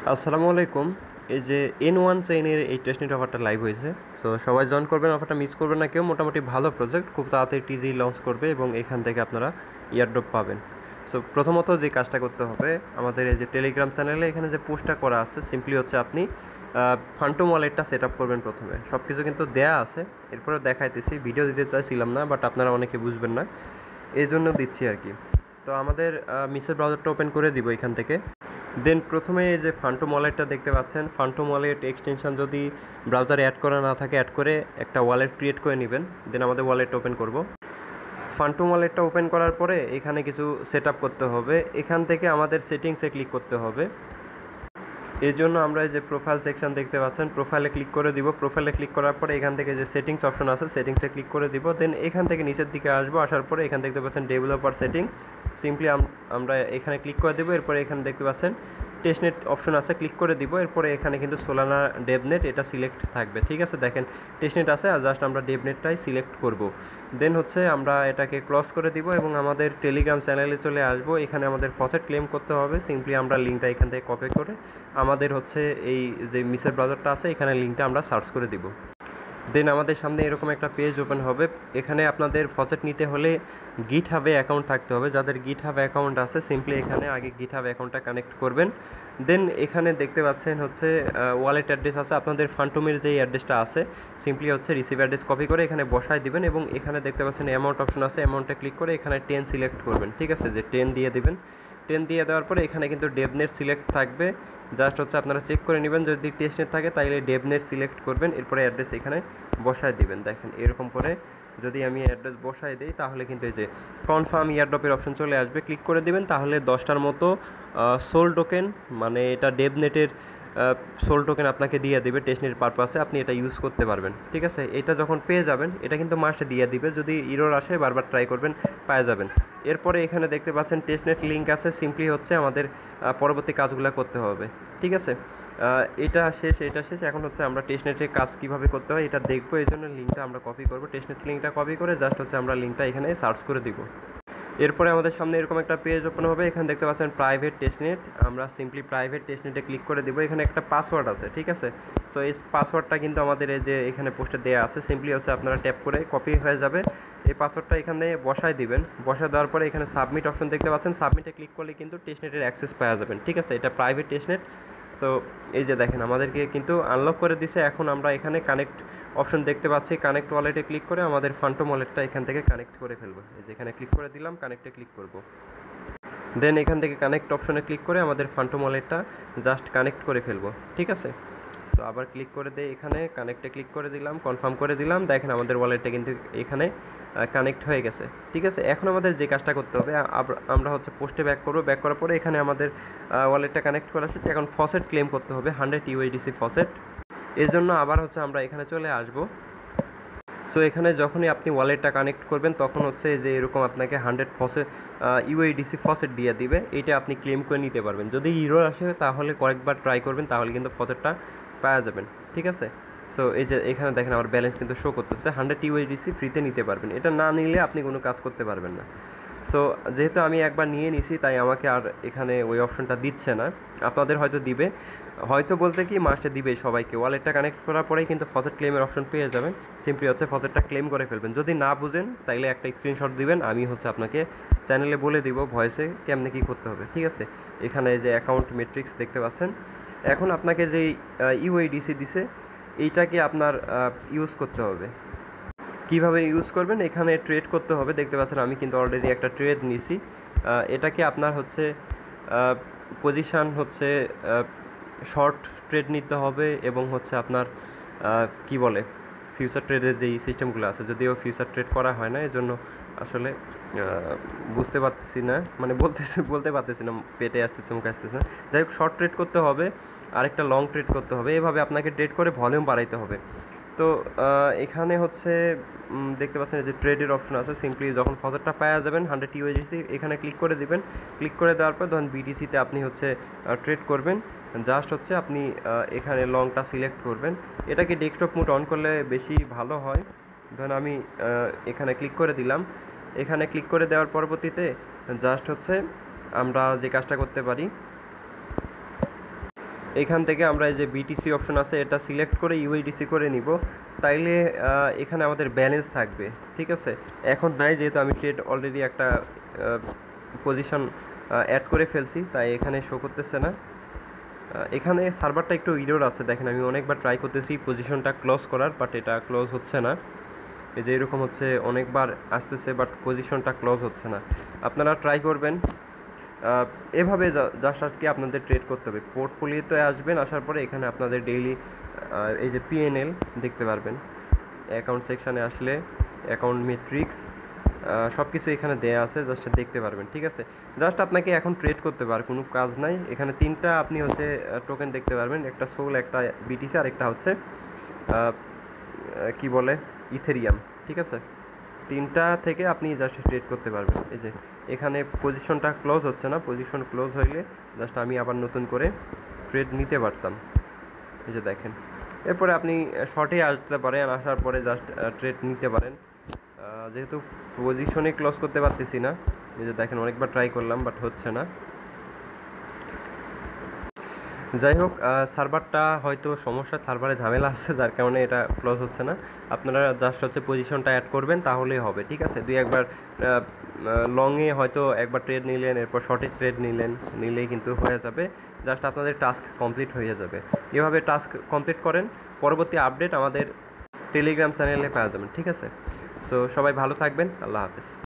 আসসালামু আলাইকুম। এই যে N1 চেইনের এই টেস্টনেট অফারটা লাইভ হয়েছে। সো সবাই জয়েন করবেন, অফারটা মিস করবেন না কেউ। মোটামুটি ভালো প্রজেক্ট, খুব তাড়াতাড়ি টিজি লঞ্চ করবে এবং এখান থেকে আপনারা ইয়ারড্রপ পাবেন। সো প্রথমত যে কাজটা করতে হবে, আমাদের এই যে টেলিগ্রাম চ্যানেলে এখানে যে পোস্টটা করা আছে, সিম্পলি হচ্ছে আপনি ফান্টম ওয়ালেটটা সেট আপ করবেন প্রথমে। সব কিছু কিন্তু দেয়া আছে, এরপরে দেখাইতেছি। ভিডিও দিতে চাইছিলাম না, বাট আপনারা অনেকে বুঝবেন না, এই জন্য দিচ্ছি আর কি। তো আমাদের মিসের ব্রাউজারটা ওপেন করে দিব এখান থেকে। দেন প্রথমে এই যে ফান্টম ওয়ালেটটা দেখতে পাচ্ছেন, ফান্টম ওয়ালেট এক্সটেনশন যদি ব্রাউজারে অ্যাড করা না থাকে, অ্যাড করে একটা ওয়ালেট ক্রিয়েট করে নেবেন। দেন আমাদের ওয়ালেটটা ওপেন করব। ফান্টম ওয়ালেটটা ওপেন করার পরে এখানে কিছু সেট আপ করতে হবে। এখান থেকে আমাদের সেটিংসে ক্লিক করতে হবে। এই জন্য আমরা এই যে প্রোফাইল সেকশন দেখতে পাচ্ছেন, প্রোফাইলে ক্লিক করে দিব। প্রোফাইলে ক্লিক করার পরে এখান থেকে যে সেটিংস অপশন আছে, সেটিংসে ক্লিক করে দিব। দেন এখান থেকে নিচের দিকে আসবো, আসার পরে এখানে দেখতে পাচ্ছেন ডেভেলপার সেটিংস। সিম্পলি আমরা এখানে ক্লিক করে দেবো। এরপরে এখানে দেখতে পাচ্ছেন টেস্টনেট অপশন আছে, ক্লিক করে দিব। এরপরে এখানে কিন্তু সোলানা ডেভনেট এটা সিলেক্ট থাকবে। ঠিক আছে, দেখেন টেস্টনেট আছে, আর জাস্ট আমরা ডেভনেটটাই সিলেক্ট করব। দেন হচ্ছে আমরা এটাকে ক্লোজ করে দিব এবং আমাদের টেলিগ্রাম চ্যানেলে চলে আসব। এখানে আমাদের ফসেট ক্লেম করতে হবে। সিম্পলি আমরা লিঙ্কটা এখান থেকে কপি করে আমাদের হচ্ছে এই যে মিসের ব্রাউজারটা আছে, এখানে লিঙ্কটা আমরা সার্চ করে দিব। দেন আমাদের সামনে এরকম একটা পেজ ওপেন হবে। এখানে আপনাদের ফসেট নিতে হলে গিট হাবে অ্যাকাউন্ট থাকতে হবে। যাদের গিট হাব অ্যাকাউন্ট আছে, সিম্পলি এখানে আগে গিট হাব অ্যাকাউন্টটা কানেক্ট করবেন। দেন এখানে দেখতে পাচ্ছেন হচ্ছে ওয়ালেট অ্যাড্রেস আছে। আপনাদের ফান্টমের যেই অ্যাড্রেসটা আছে, সিম্পলি হচ্ছে রিসিভ অ্যাড্রেস কপি করে এখানে বসায় দিবেন এবং এখানে দেখতে পাচ্ছেন অ্যামাউন্ট অপশন আছে, অ্যামাউন্টে ক্লিক করে এখানে 10 সিলেক্ট করবেন। ঠিক আছে, যে 10 দিয়ে দিবেন। 10 দিয়ে দেওয়ার পরে এখানে কিন্তু ডেভনেট সিলেক্ট থাকবে। জাস্ট হচ্ছে আপনারা চেক করে নেবেন, যদি টেস্টনেট থাকে তাহলে ডেভনেট সিলেক্ট করবেন। এরপরে অ্যাড্রেস এখানে বসায় দিবেন। দেখেন এরকম করে যদি আমি অ্যাড্রেস বসায় দিই, তাহলে কিন্তু এই যে কনফার্ম ইয়ারড্রপের অপশন চলে আসবে, ক্লিক করে দিবেন। তাহলে 10টার মতো সোল টোকেন, মানে এটা ডেভনেটের সোল টোকেন আপনাকে দিয়ে দিবে টেস্টনেট পারপাসে, আপনি এটা ইউজ করতে পারবেন। ঠিক আছে, এটা যখন পেয়ে যাবেন, এটা কিন্তু মাস্টে দিয়ে দিবে। যদি ইরর আসে বারবার ট্রাই করবেন, পেয়ে যাবেন। এরপরে এখানে দেখতে পাচ্ছেন টেস্টনেট লিঙ্ক আছে। সিম্পলি হচ্ছে আমাদের পরবর্তী কাজগুলো করতে হবে। ঠিক আছে, এটা শেষ, এটা শেষ। এখন হচ্ছে আমরা টেস্টনেটের কাজ কীভাবে করতে হয় এটা দেখবো। এই জন্য লিঙ্কটা আমরা কপি করবো। টেস্টনেট লিঙ্কটা কপি করে জাস্ট হচ্ছে আমরা লিঙ্কটা এখানে সার্চ করে দিব। এরপরে আমাদের সামনে এরকম একটা পেজ ওপেন হবে। এখানে দেখতে পাচ্ছেন প্রাইভেট টেস্টনেট। আমরা সিম্পলি প্রাইভেট টেস্টনেটে ক্লিক করে দিব। এখানে একটা পাসওয়ার্ড আছে, ঠিক আছে। সো এই পাসওয়ার্ডটা কিন্তু আমাদের এই যে এখানে পোস্টে দেওয়া আছে, সিম্পলি হচ্ছে আপনারা ট্যাপ করে কপি হয়ে যাবে। এই পাসওয়ার্ডটা এখানে বসায় দিবেন। বসায় দেওয়ার পরে এখানে সাবমিট অপশন দেখতে পাচ্ছেন, সাবমিটে ক্লিক করলে কিন্তু টেস্টনেটের অ্যাক্সেস পাওয়া যাবেন। ঠিক আছে, এটা প্রাইভেট টেস্টনেট। সো এই যে দেখেন আমাদেরকে কিন্তু আনলক করে দিছে। এখন আমরা এখানে কানেক্ট অপশন দেখতে পাচ্ছি, কানেক্ট ওয়ালেটে ক্লিক করে আমাদের ফান্টম ওয়ালেটটা এখান থেকে কানেক্ট করে ফেলবো। এই যে এখানে ক্লিক করে দিলাম, কানেক্টে ক্লিক করব। দেন এখান থেকে কানেক্ট অপশনে ক্লিক করে আমাদের ফান্টম ওয়ালেটটা জাস্ট কানেক্ট করে ফেলবো। ঠিক আছে, সো আবার ক্লিক করে দিয়ে এখানে কানেক্টে ক্লিক করে দিলাম, কনফার্ম করে দিলাম। দেখেন আমাদের ওয়ালেটটা কিন্তু এখানে কানেক্ট হয়ে গেছে। ঠিক আছে, এখন আমাদের যে কাজটা করতে হবে, আমরা হচ্ছে পোস্টে ব্যাক করবো। ব্যাক করার পরে এখানে আমাদের ওয়ালেটটা কানেক্ট করা শেষে এখন ফসেট ক্লেম করতে হবে, 100 ইউএসডিসি ফসেট। এর জন্য আবার হচ্ছে আমরা এখানে চলে আসব। সো এখানে যখনই আপনি ওয়ালেটটা কানেক্ট করবেন, তখন হচ্ছে যে এরকম আপনাকে 100 ফসেট ইউএসডিসি ফসেট দিয়ে দিবে। এইটা আপনি ক্লেম করে নিতে পারবেন। যদি ইরর আসে তাহলে কয়েকবার ট্রাই করবেন, তাহলে কিন্তু ফসেটটা পাওয়া যাবেন। ঠিক আছে, সো এই যে এখানে দেখেন আমার ব্যালেন্স কিন্তু শো করতেছে। 100 ইউএসডিসি ফ্রিতে নিতে পারবেন। এটা না নিলে আপনি কোনো কাজ করতে পারবেন না। সো যেহেতু আমি একবার নিয়ে নিছি, তাই আমাকে আর এখানে ওই অপশনটা দিচ্ছে না। আপনাদের হয়তো দিবে, হয়তো বলতে কি মাস্টে দিবে সবাইকে। ওয়ালেটটা কানেক্ট করার পরেই কিন্তু ফসেট ক্লেমের অপশন পেয়ে যাবেন। সিম্পলি হচ্ছে ফসেটটা ক্লেম করে ফেলবেন। যদি না বুঝেন তাইলে একটা স্ক্রিনশট দিবেন, আমি হচ্ছে আপনাকে চ্যানেলে বলে দিব ভয়েসে কেমনে কী করতে হবে। ঠিক আছে, এখানে যে অ্যাকাউন্ট মেট্রিক্স দেখতে পাচ্ছেন। এখন আপনাকে যেই ইউআইডিসি দিছে, এইটাকে আপনার ইউজ করতে হবে। কিভাবে ইউজ করবেন, এখানে ট্রেড করতে হবে। দেখতে পাচ্ছেন আমি কিন্তু অলরেডি একটা ট্রেড নিছি। এটাকে আপনার হচ্ছে পজিশান হচ্ছে শর্ট ট্রেড নিতে হবে এবং হচ্ছে আপনার কি বলে ফিউচার ট্রেডের যেই সিস্টেমগুলো আছে, যদিও ফিউচার ট্রেড করা হয় না, এজন্য আসলে বুঝতে পারতেছি না, মানে বলতে পারতেছি না, পেটে আসতেছে, মুখে আসতেছে না। যাই হোক, শর্ট ট্রেড করতে হবে, আরেকটা লং ট্রেড করতে হবে। এভাবে আপনাকে ট্রেড করে ভলিউম বাড়াইতে হবে। তো এখানে হচ্ছে দেখতে পাচ্ছেন যে ট্রেডের অপশন আছে। সিম্পলি যখন ফসেটটা পাওয়া যাবেন 100 ইউএসডিসি, এখানে ক্লিক করে দিবেন। ক্লিক করে দেওয়ার পর ধরুন বিটিসিতে আপনি হচ্ছে ট্রেড করবেন। জাস্ট হচ্ছে আপনি এখানে লংটা সিলেক্ট করবেন। এটাকে ডেস্কটপ মোড অন করলে বেশি ভালো হয়। ধরুন আমি এখানে ক্লিক করে দিলাম। এখানে ক্লিক করে দেওয়ার পরবর্তীতে জাস্ট হচ্ছে আমরা যে কাজটা করতে পারি, এখান থেকে আমরা এই যে বিটিসি অপশন আছে এটা সিলেক্ট করে ইউএসডিসি করে নিব, তাইলে এখানে আমাদের ব্যালেন্স থাকবে। ঠিক আছে, এখন নাই যেহেতু আমি ট্রেড অলরেডি একটা পজিশন অ্যাড করে ফেলছি, তাই এখানে শো করতেছে না। এখানে সার্ভারটা একটু ইরর আছে, দেখেন আমি অনেকবার ট্রাই করতেছি পজিশনটা ক্লোজ করার, বাট এটা ক্লোজ হচ্ছে না। এই যে এরকম হচ্ছে, অনেকবার আসতেছে বাট পজিশনটা ক্লোজ হচ্ছে না। আপনারা ট্রাই করবেন এভাবে জাস্ট আজকে আপনাদের ট্রেড করতে হবে। পোর্টফোলিওতে আসবেন, আসার পরে এখানে আপনাদের ডেইলি এই যে পিএনএল দেখতে পারবেন। অ্যাকাউন্ট সেকশানে আসলে অ্যাকাউন্ট মেট্রিক্স সব কিছু এখানে দেয়া আছে, জাস্ট দেখতে পারবেন। ঠিক আছে, জাস্ট আপনাকে এখন ট্রেড করতে পার, কোনো কাজ নাই। এখানে তিনটা আপনি হচ্ছে টোকেন দেখতে পারবেন, একটা সোল, একটা বিটিসি, আর একটা হচ্ছে কি বলে ইথেরিয়াম। ঠিক আছে, তিনটা থেকে আপনি জাস্ট ট্রেড করতে পারবেন। এই যে এখানে পজিশনটা ক্লোজ হচ্ছে না, পজিশন ক্লোজ হইলে জাস্ট আমি আবার নতুন করে ট্রেড নিতে পারতাম। এই যে দেখেন, এরপরে আপনি শর্টে আসতে পারেন, আসার পরে জাস্ট ট্রেড নিতে পারেন। যেহেতু পজিশনে ক্লোজ করতে পারতেছি না, এই যে দেখেন অনেকবার ট্রাই করলাম বাট হচ্ছে না। যাই হোক, সার্ভারটা হয়তো সমস্যা, সার্ভারে ঝামেলা আছে যার কারণে এটা ক্লোজ হচ্ছে না। আপনারা জাস্ট হচ্ছে পজিশনটা অ্যাড করবেন তাহলেই হবে। ঠিক আছে, দুই একবার লংয়ে হয়তো একবার ট্রেড নিলেন, এরপর শর্টে ট্রেড নিলেই কিন্তু হয়ে যাবে। জাস্ট আপনাদের টাস্ক কমপ্লিট হয়ে যাবে। এভাবে টাস্ক কমপ্লিট করেন, পরবর্তী আপডেট আমাদের টেলিগ্রাম চ্যানেলে পাওয়া যাবেন। ঠিক আছে, সো সবাই ভালো থাকবেন, আল্লাহ হাফেজ।